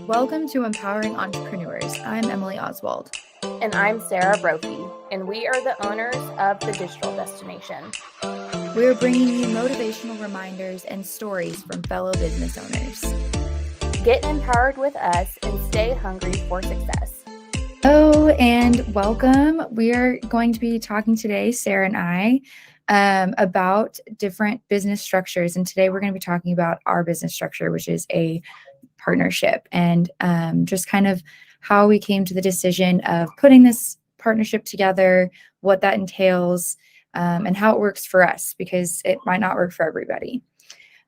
Welcome to Empowering Entrepreneurs. I'm Emily Oswald. And I'm Sarah Brophy, and we are the owners of The Digital Destination. We're bringing you motivational reminders and stories from fellow business owners. Get empowered with us and stay hungry for success. Oh, and welcome. We are going to be talking today, Sarah and I, about different business structures. And today we're going to be talking about our business structure, which is a partnership, and just kind of how we came to the decision of putting this partnership together, what that entails, and how it works for us, because it might not work for everybody.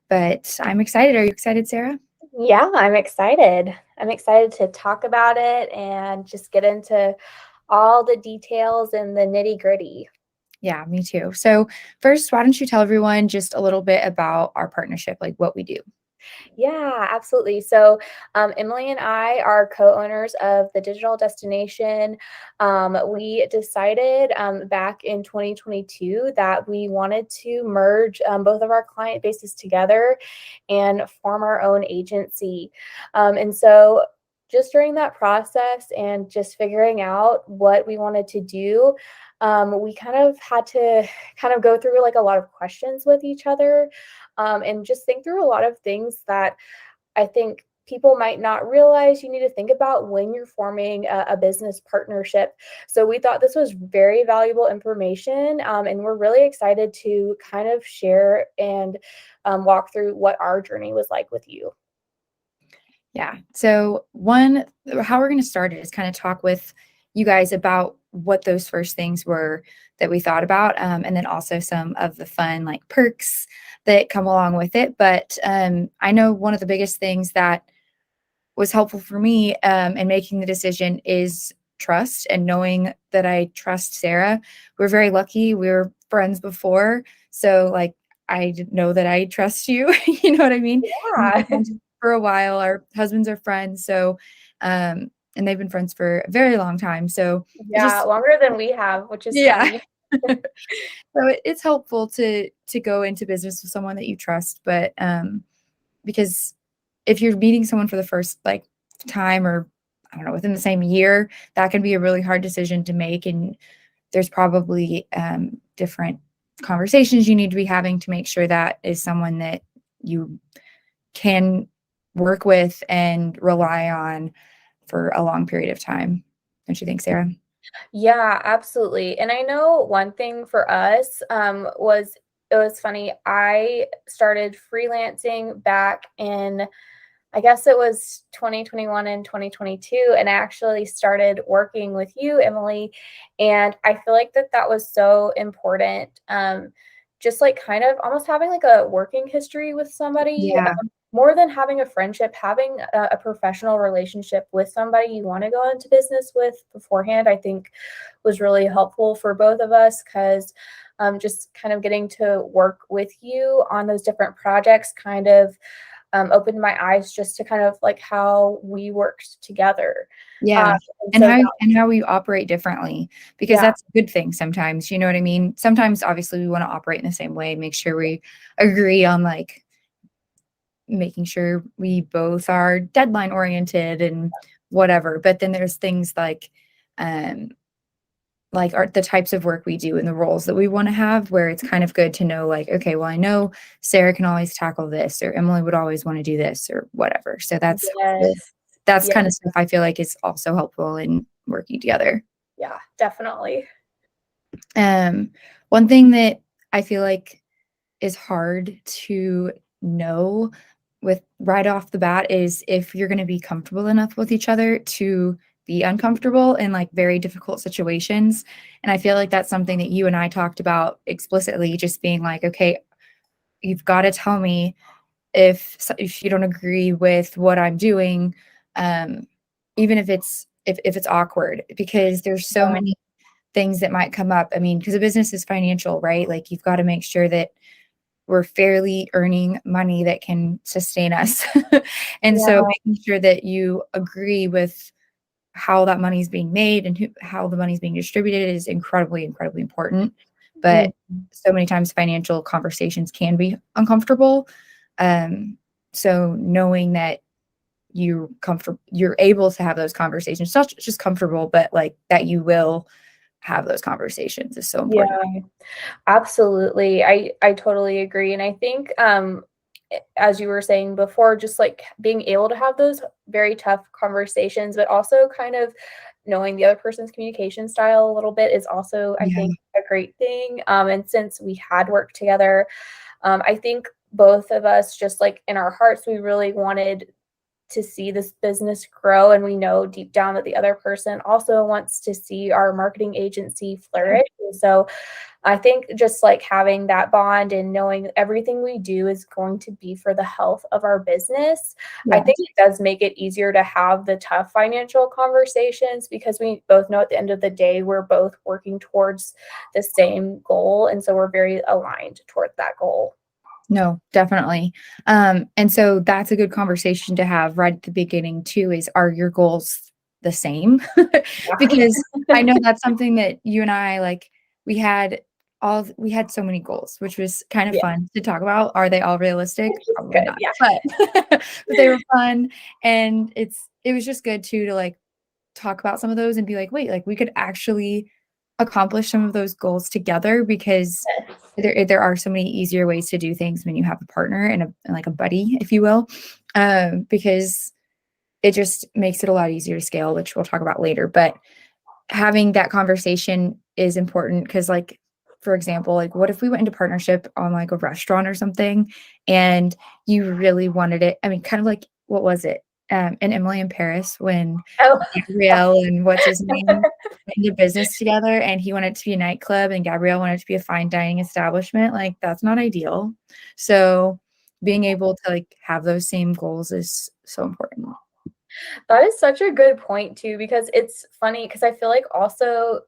But I'm excited. Are you excited, Sarah? Yeah, I'm excited. I'm excited to talk about it and just get into all the details and the nitty-gritty. Yeah, me too. So first, why don't you tell everyone just a little bit about our partnership, like what we do? Yeah, absolutely. So, Emily and I are co-owners of The Digital Destination. We decided back in 2022 that we wanted to merge both of our client bases together and form our own agency. And so, just during that process and just figuring out what we wanted to do, we kind of had to go through like a lot of questions with each other, and just think through a lot of things that I think people might not realize you need to think about when you're forming a business partnership. So we thought this was very valuable information, and we're really excited to kind of share and walk through what our journey was like with you. Yeah. So how we're going to start it is kind of talk with you guys about what those first things were that we thought about, and then also some of the fun like perks that come along with it. But I know one of the biggest things that was helpful for me in making the decision is trust, and knowing that I trust Sarah. We're very lucky. We were friends before. So like I know that I trust you. You know what I mean? We've been Yeah. friends for a while. Our husbands are friends. So and they've been friends for a very long time. So it Yeah, just, longer than we have, which is yeah. funny. So it's helpful to go into business with someone that you trust, but because if you're meeting someone for the first like time, or I don't know, within the same year, that can be a really hard decision to make, and there's probably different conversations you need to be having to make sure that is someone that you can work with and rely on for a long period of time. Don't you think, Sarah? Yeah, absolutely. And I know one thing for us was it was funny. I started freelancing back in, I guess it was 2021 and 2022, and I actually started working with you, Emily. And I feel like that was so important. Just like kind of almost having like a working history with somebody, Yeah. more than having a friendship, having a professional relationship with somebody you want to go into business with beforehand, I think was really helpful for both of us, because just kind of getting to work with you on those different projects kind of opened my eyes just to kind of like how we worked together. Um, Yeah. and And so how we operate differently, because yeah, that's a good thing sometimes, you know what I mean? Sometimes obviously we want to operate in the same way, make sure we agree on like making sure we both are deadline oriented and whatever. But then there's things um the types of work we do and the roles that we want to have, where it's kind of good to know like, okay, well, I know Sarah can always tackle this, or Emily would always want to do this, or whatever. So yes, that's yeah, kind of stuff I feel like is also helpful in working together. yeah, definitely. Um, One thing that I feel like is hard to know with right off the bat is if you're going to be comfortable enough with each other to be uncomfortable in like very difficult situations. And I feel like that's something that you and I talked about explicitly, just being like, okay, you've got to tell me if you don't agree with what I'm doing, um, even if it's awkward, because there's so Yeah, many things that might come up. I mean, because a business is financial, right? Like you've got to make sure that we're fairly earning money that can sustain us. And so yeah, making sure that you agree with how that money is being made and how the money is being distributed is incredibly, incredibly important. mm, But so many times financial conversations can be uncomfortable. Um, so knowing that you're able to have those conversations, not just comfortable, but like that you will have those conversations is so important. Yeah, absolutely. I totally agree, and I think, as you were saying before, just, like, being able to have those very tough conversations, but also kind of knowing the other person's communication style a little bit is also, I Yeah. think, a great thing, and since we had worked together, I think both of us just, like, in our hearts, we really wanted to see this business grow, and we know deep down that the other person also wants to see our marketing agency flourish, and so I think just, like, having that bond and knowing everything we do is going to be for the health of our business, I Yeah. think it does make it easier to have the tough financial conversations because we both know at the end of the day, we're both working towards the same goal, and so we're very aligned towards that goal. No, definitely. And so that's a good conversation to have right at the beginning too, is are your goals the same? Because I know that's something that you and I like we had so many goals, which was kind of Yeah, fun to talk about. Are they all realistic? which is Probably good, not. yeah. But but they were fun and it was just good too to like talk about some of those and be like, wait, like we could actually accomplish some of those goals together because there are so many easier ways to do things when you have a partner and like a buddy, if you will, because it just makes it a lot easier to scale, which we'll talk about later. But having that conversation is important because, like, for example, like, what if we went into partnership on like a restaurant or something, and you really wanted it? I mean, kind of like what was it? In Emily in Paris when Oh, Gabrielle and what's his name went into business together, and he wanted it to be a nightclub, and Gabrielle wanted it to be a fine dining establishment. Like, that's not ideal. So, being able to like have those same goals is so important. that is such a good point too, because it's funny because I feel like also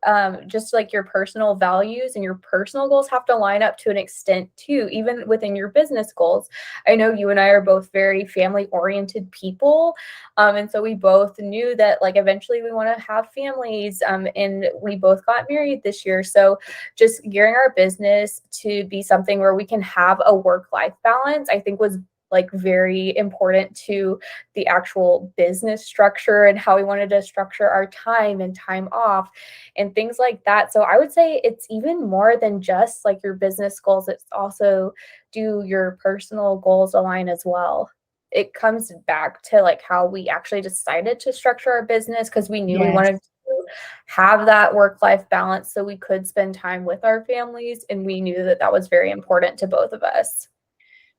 just like your personal values and your personal goals have to line up to an extent too, even within your business goals. I know you and I are both very family oriented people. And so we both knew that like eventually we want to have families. And we both got married this year. So just gearing our business to be something where we can have a work life balance, I think was like very important to the actual business structure and how we wanted to structure our time and time off and things like that. So I would say it's even more than just like your business goals. It's also do your personal goals align as well. It comes back to like how we actually decided to structure our business because we knew we Yes. wanted to have that work life balance so we could spend time with our families and we knew that that was very important to both of us.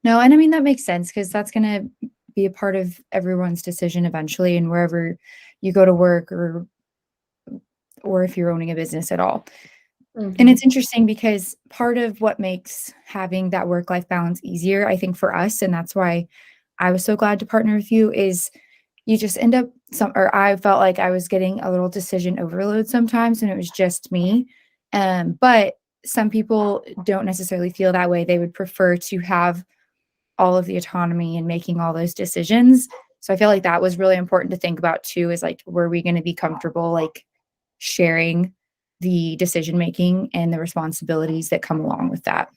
No, and I mean, that makes sense because that's gonna be a part of everyone's decision eventually and wherever you go to work or if you're owning a business at all. And Mhm. it's interesting because part of what makes having that work-life balance easier, I think, for us, and that's why I was so glad to partner with you, is you just end up or I felt like I was getting a little decision overload sometimes, and it was just me. But some people don't necessarily feel that way. They would prefer to have all of the autonomy and making all those decisions. So I feel like that was really important to think about too, is like, were we going to be comfortable like sharing the decision making and the responsibilities that come along with that?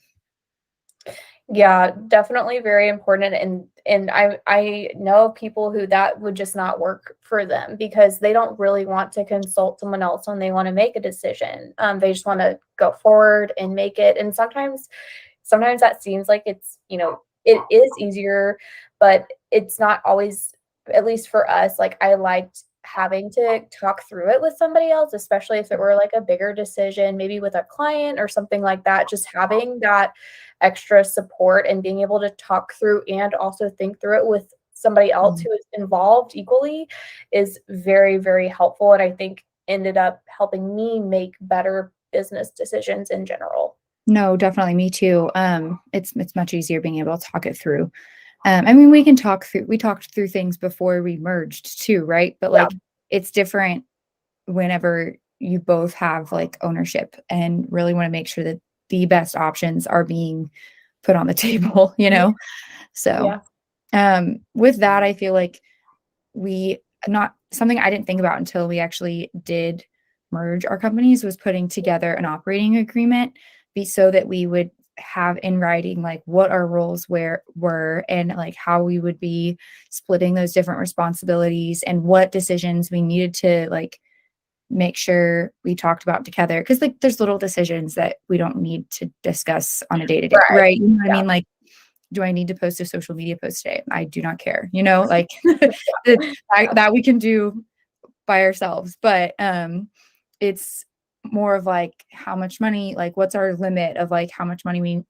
Yeah, definitely very important and I know of people who that would just not work for them because they don't really want to consult someone else when they want to make a decision. They just want to go forward and make it. And sometimes that seems like it's, it is easier, but it's not always, at least for us, like I liked having to talk through it with somebody else, especially if it were like a bigger decision, maybe with a client or something like that. Just having that extra support and being able to talk through and also think through it with somebody else Mm. who is involved equally is very, very helpful. And I think ended up helping me make better business decisions in general. No, definitely me too. It's much easier being able to talk it through. I mean, we talked through things before we merged too, right? But Yeah. like it's different whenever you both have like ownership and really want to make sure that the best options are being put on the table, you Yeah. know? So, Yeah. with that, I feel like we not something I didn't think about until we actually did merge our companies was putting together an operating agreement be so that we would have in writing like what our roles were and like how we would be splitting those different responsibilities and what decisions we needed to like make sure we talked about together. Cause like there's little decisions that we don't need to discuss on a day to day, Right. right? You know what I Yeah. mean? Like, do I need to post a social media post today? I do not care, you know, like that we can do by ourselves. But it's more of like how much money, like what's our limit of like how much money we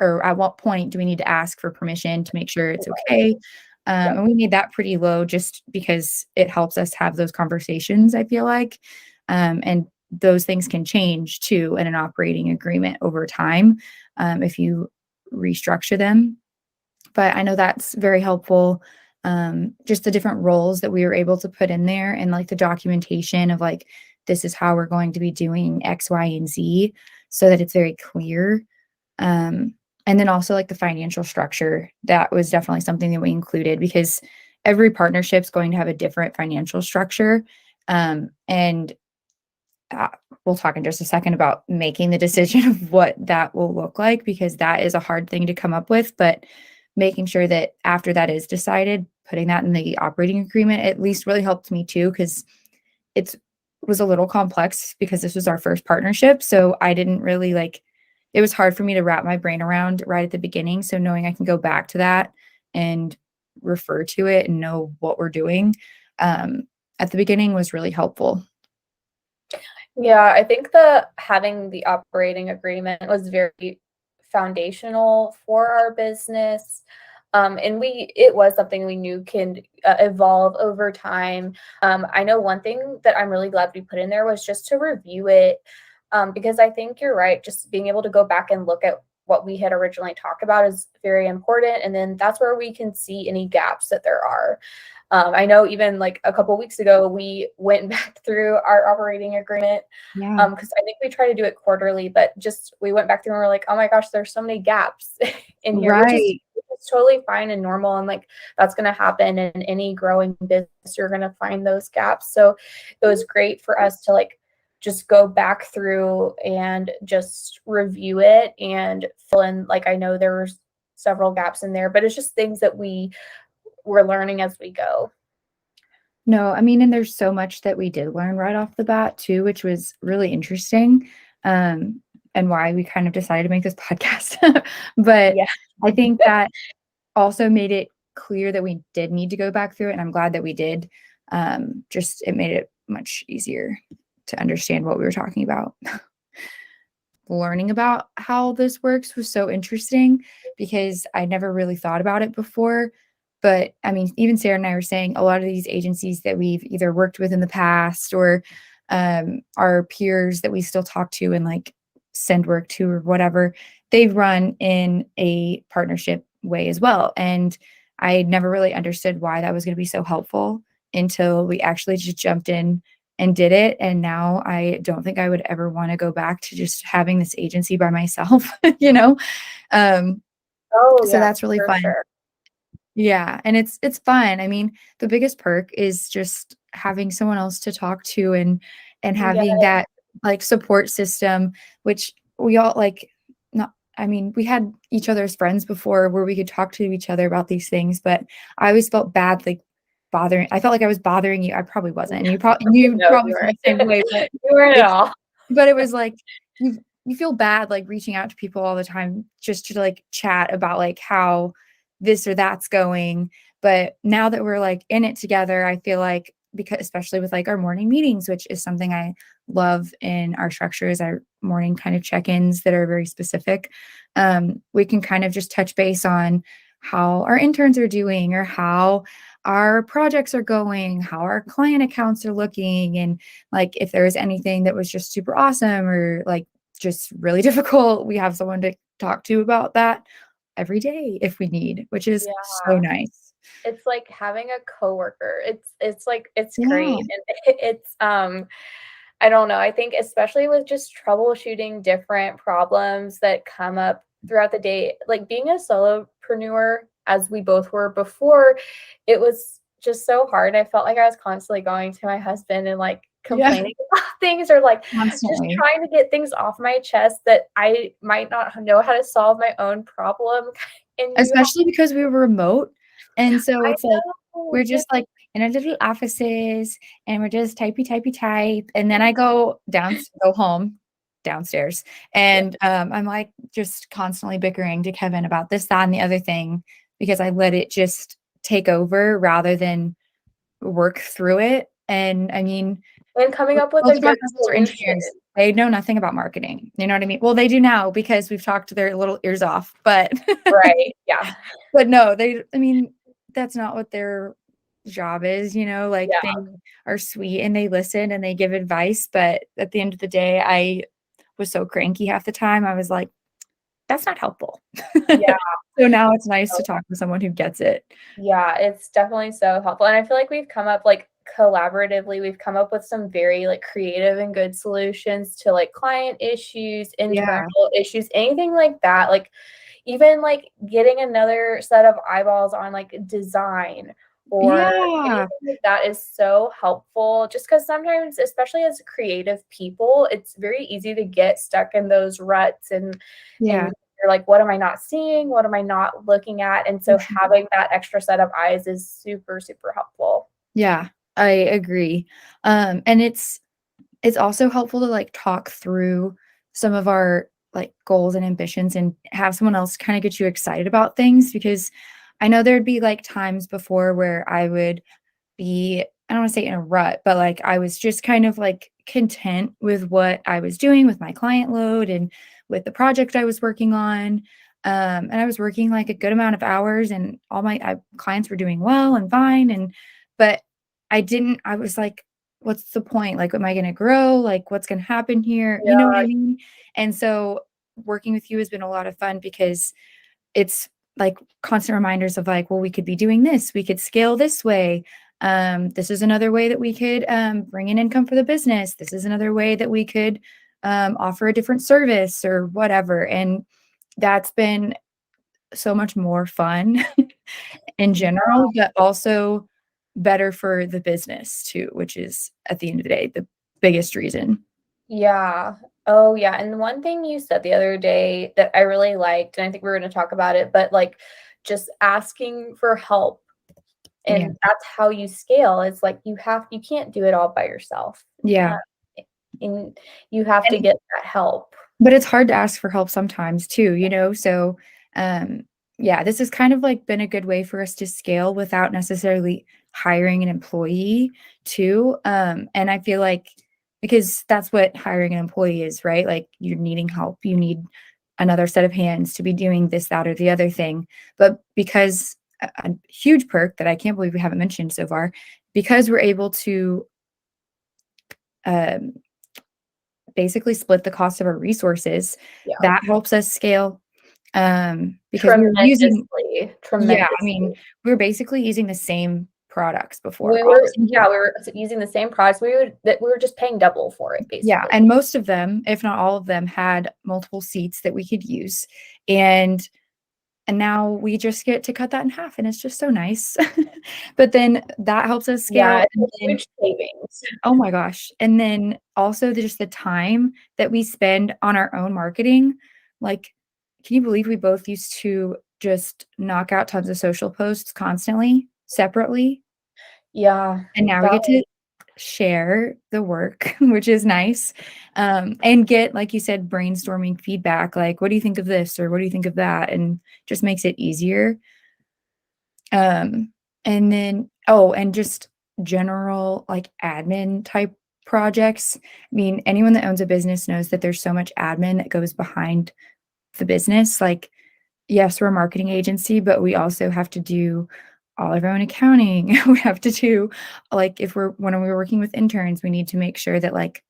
or at what point do we need to ask for permission to make sure it's Right. okay? Yep. And we made that pretty low just because it helps us have those conversations, I feel like. And those things can change too in an operating agreement over time if you restructure them. But I know that's very helpful. Just the different roles that we were able to put in there and like the documentation of like, this is how we're going to be doing X, Y, and Z so that it's very clear. Um, and then also like the financial structure, that was definitely something that we included because every partnership is going to have a different financial structure. And we'll talk in just a second about making the decision of what that will look like because that is a hard thing to come up with. But making sure that after that is decided, putting that in the operating agreement at least really helped me too because it was a little complex because this was our first partnership. So I didn't really like it was hard for me to wrap my brain around right at the beginning. So knowing I can go back to that and refer to it and know what we're doing um, at the beginning was really helpful. Yeah, I think the having the operating agreement was very foundational for our business. And it was something we knew can evolve over time. I know one thing that I'm really glad we put in there was just to review it, because I think you're right. Just being able to go back and look at what we had originally talked about is very important. And then that's where we can see any gaps that there are. I know even like a couple weeks ago, we went back through our operating agreement Yeah. because I think we try to do it quarterly, but just we went back through and we're like, oh my gosh, there's so many gaps in here, Right. which is totally fine and normal. And like that's going to happen in any growing business. You're going to find those gaps. So it was great for us to like just go back through and just review it and fill in. Like I know there were several gaps in there, but it's just things that we're learning as we go. No, I mean, and there's so much that we did learn right off the bat too, which was really interesting, um, and why we kind of decided to make this podcast. But Yeah. I think that also made it clear that we did need to go back through it, and I'm glad that we did. Just it made it much easier to understand what we were talking about. Learning about how this works was so interesting because I never really thought about it before. But I mean, even Sarah and I were saying a lot of these agencies that we've either worked with in the past or our peers that we still talk to and like send work to or whatever, they've run in a partnership way as well. And I never really understood why that was going to be so helpful until we actually just jumped in and did it. And now I don't think I would ever want to go back to just having this agency by myself, you know? Um, Oh so yeah, that's really for fun. sure. Yeah, and it's fun. I mean, the biggest perk is just having someone else to talk to and Yeah. having that like support system, which we all like not I mean, we had each other's friends before where we could talk to each other about these things, but I always felt bad like bothering I felt like I was bothering you. I probably wasn't. And you No, probably you feel weren't. the same way, You weren't at it's all. but it was like you feel bad like reaching out to people all the time just to like chat about like how this or that's going. But now that we're like in it together, I feel like because especially with like our morning meetings, which is something I love in our structure is our morning kind of check-ins that are very specific. We can kind of just touch base on how our interns are doing or how our projects are going, how our client accounts are looking, and like if there was anything that was just super awesome or like just really difficult, we have someone to talk to about that every day if we need, which is Yeah. so nice. It's like having a coworker. It's like it's Yeah. great. And it's I don't know. I think especially with just troubleshooting different problems that come up throughout the day, like being a solopreneur, as we both were before, it was just so hard. I felt like I was constantly going to my husband and like Yeah, complaining about things or like just constantly. trying to get things off my chest that I might not know how to solve my own problem. And you have, Especially because we were remote, and so I it's like, know, we're just, like, in our little offices, and we're just typey, typey, type, and then I go home, downstairs, yeah, and, I'm, like, just constantly bickering to Kevin about this, that, and the other thing because I let it just take over rather than work through it, and, I mean, and coming up with both a of our good husbands are solution. engineers. They know nothing about marketing, you know what I mean? Well, they do now because we've talked their little ears off, but Right, yeah, but no, I mean, that's not what their job is, like, yeah, they are sweet and they listen and they give advice, but at the end of the day, I was so cranky half the time, I was like, "That's not helpful." yeah. So now it's nice to talk to someone who gets it. Yeah, it's definitely so helpful, and I feel like we've come up, like, collaboratively, we've come up with some very, like, creative and good solutions to, like, client issues, internal Yeah. issues, anything like that, like, even, like, getting another set of eyeballs on, like, design or Yeah. anything like that is so helpful just because sometimes, especially as creative people, it's very easy to get stuck in those ruts and Yeah, you're like, "What am I not seeing? What am I not looking at?" And for so sure. having that extra set of eyes is super, super helpful. Yeah, I agree. And it's also helpful to, like, talk through some of our, like, goals and ambitions and have someone else kinda get you excited about things because I know there'd be, like, times before where I would be, I don't wanna say in a rut, but, like, I was just kind of, like, content with what I was doing with my client load and with the project I was working on, and I was working, like, a good amount of hours, and all my clients were doing well and fine, but I was like, "What's the point? Like, am I gonna grow? Like, what's gonna happen here?" You know what Yeah, I mean? And so, working with you has been a lot of fun because it's like constant reminders of like, well, we could be doing this, we could scale this way. This is another way that we could bring in income for the business. This is another way that we could offer a different service or whatever. And that's been so much more fun in general, but also better for the business too, which is at the end of the day the biggest reason. yeah. Oh, yeah, and one thing you said the other day that I really liked, and I think we're gonna talk about it, but, like, just asking for help, Yeah. and that's how you scale. It's like you can't do it all by yourself, Yeah. and you have to And get that help. but it's hard to ask for help sometimes too, So, um, yeah, this has kind of like been a good way for us to scale without necessarily hiring an employee too. And I feel like because that's what hiring an employee is, right? Like you're needing help, you need another set of hands to be doing this, that, or the other thing. But because a huge perk that I can't believe we haven't mentioned so far, because we're able to um, basically split the cost of our resources, Yeah. that helps us scale, because we were using Tremendously, yeah, I mean, tremendously. we were basically using the same products before, We all were the same yeah, products. we were using the same products. We were just paying double for it, Yeah, basically. and most of them, if not all of them, had multiple seats that we could use, and now we just get to cut that in half, and it's just so nice. But then that helps us Yeah, scale, it's and a then huge savings. oh my gosh, and then also just the time that we spend on our own marketing, like, can you believe we both used to just knock out tons of social posts constantly, separately, Yeah, and now we that get to share the work, which is nice, and get, like you said, brainstorming feedback, like, "What do you think of this?" or "What do you think of that?" and just makes it easier. Um, and then oh, and just general, like, admin type projects. I mean, anyone that owns a business knows that there's so much admin that goes behind the business, like, yes, we're a marketing agency, but we also have to do all of our own accounting. We have to do like, if we're when we're working with interns, we need to make sure that, like,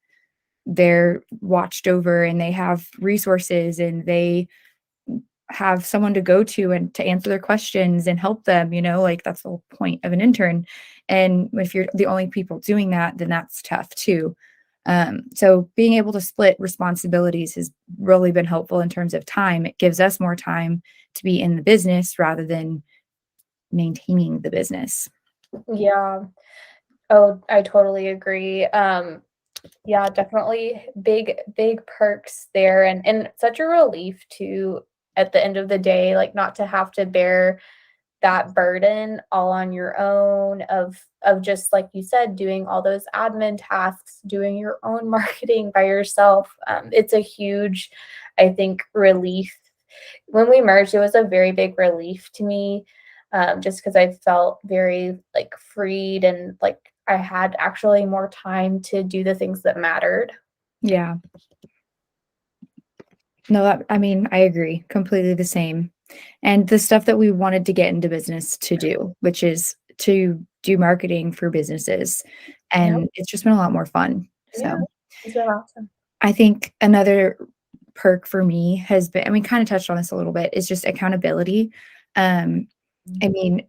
they're watched over and they have resources and they have someone to go to and to answer their questions and help them, like that's the whole point of an intern. And if you're the only people doing that, then that's tough too. So being able to split responsibilities has really been helpful in terms of time. It gives us more time to be in the business rather than maintaining the business. yeah. Oh, I totally agree. Yeah, definitely big perks there, and such a relief to at the end of the day, like, not to have to bear that burden all on your own of just like you said, doing all those admin tasks, doing your own marketing by yourself. It's a huge, I think, relief. When we merged, it was a very big relief to me, just because I felt very like freed and like I had actually more time to do the things that mattered. Yeah. No, I mean, I agree. Completely the same. And the stuff that we wanted to get into business to do, which is to do marketing for businesses. Yep. And it's just been a lot more fun. Yeah. So It's been awesome. I think another perk for me has been, and we kind of touched on this a little bit, is just accountability. Um, I mean,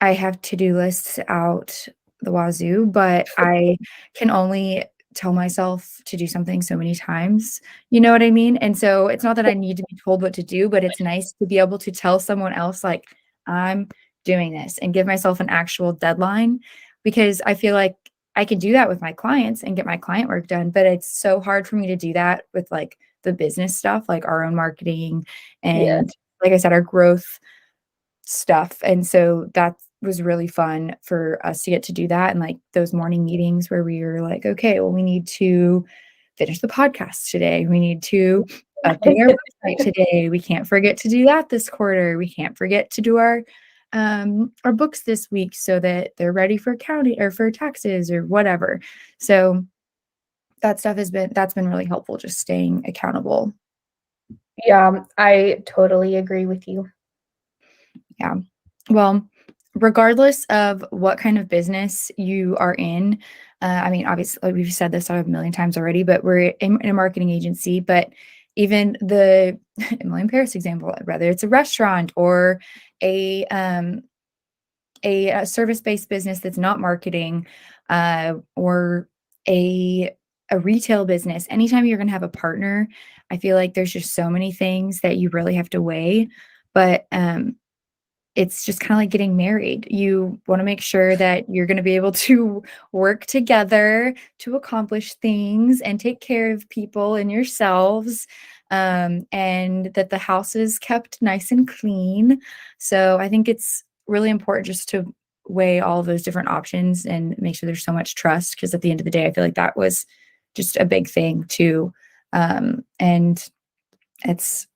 I have to-do lists out the wazoo, but I can only tell myself to do something so many times, you know what I mean? And so it's not that I need to be told what to do, but it's nice to be able to tell someone else, like, "I'm doing this," and give myself an actual deadline, because I feel like I can do that with my clients and get my client work done, but it's so hard for me to do that with, like, the business stuff, like our own marketing Yeah. and, like I said, our growth stuff, and so that was really fun for us to get to do that, and, like, those morning meetings where we were like, "Okay, well, we need to finish the podcast today. We need to update our website today. We can't forget to do that this quarter. We can't forget to do our books this week so that they're ready for county or for taxes or whatever." So, that's been really helpful, just staying accountable. Yeah, I totally agree with you. Yeah. Well, regardless of what kind of business you are in, I mean, obviously, we've said this a million times already, but we're in a marketing agency. But even the Emily and Paris example, whether it's a restaurant or a um, a service-based business that's not marketing, or a a retail business, anytime you're going to have a partner, I feel like there's just so many things that you really have to weigh. But it's just kinda like getting married. You wanna make sure that you're gonna be able to work together to accomplish things and take care of people and yourselves, and that the house is kept nice and clean. So, I think it's really important just to weigh all of those different options and make sure there's so much trust, because at the end of the day, I feel like that was just a big thing too. And it's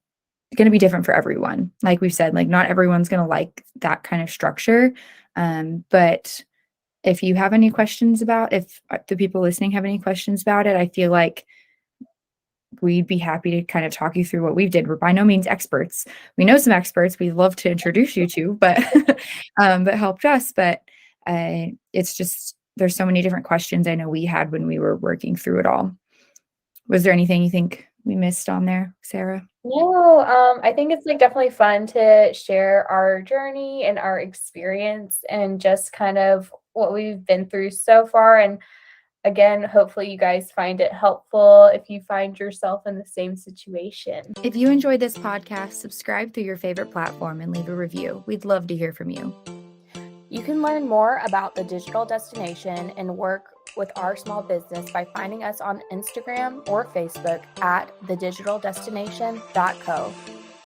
gonna be different for everyone. Like we've said, like, not everyone's gonna like that kind of structure, but if you have any questions about if, the people listening have any questions about it, I feel like we'd be happy to kind of talk you through what we did. We're by no means experts. We know some experts we'd love to introduce you to, but, that helped us, but, it's just there's so many different questions I know we had when we were working through it all. Was there anything you think we missed on there, Sarah? No, I think it's like definitely fun to share our journey and our experience and just kind of what we've been through so far. And again, hopefully you guys find it helpful if you find yourself in the same situation. If you enjoyed this podcast, subscribe through your favorite platform and leave a review. We'd love to hear from you. You can learn more about the digital destination and work with our small business by finding us on Instagram or Facebook at thedigitalDestination.co.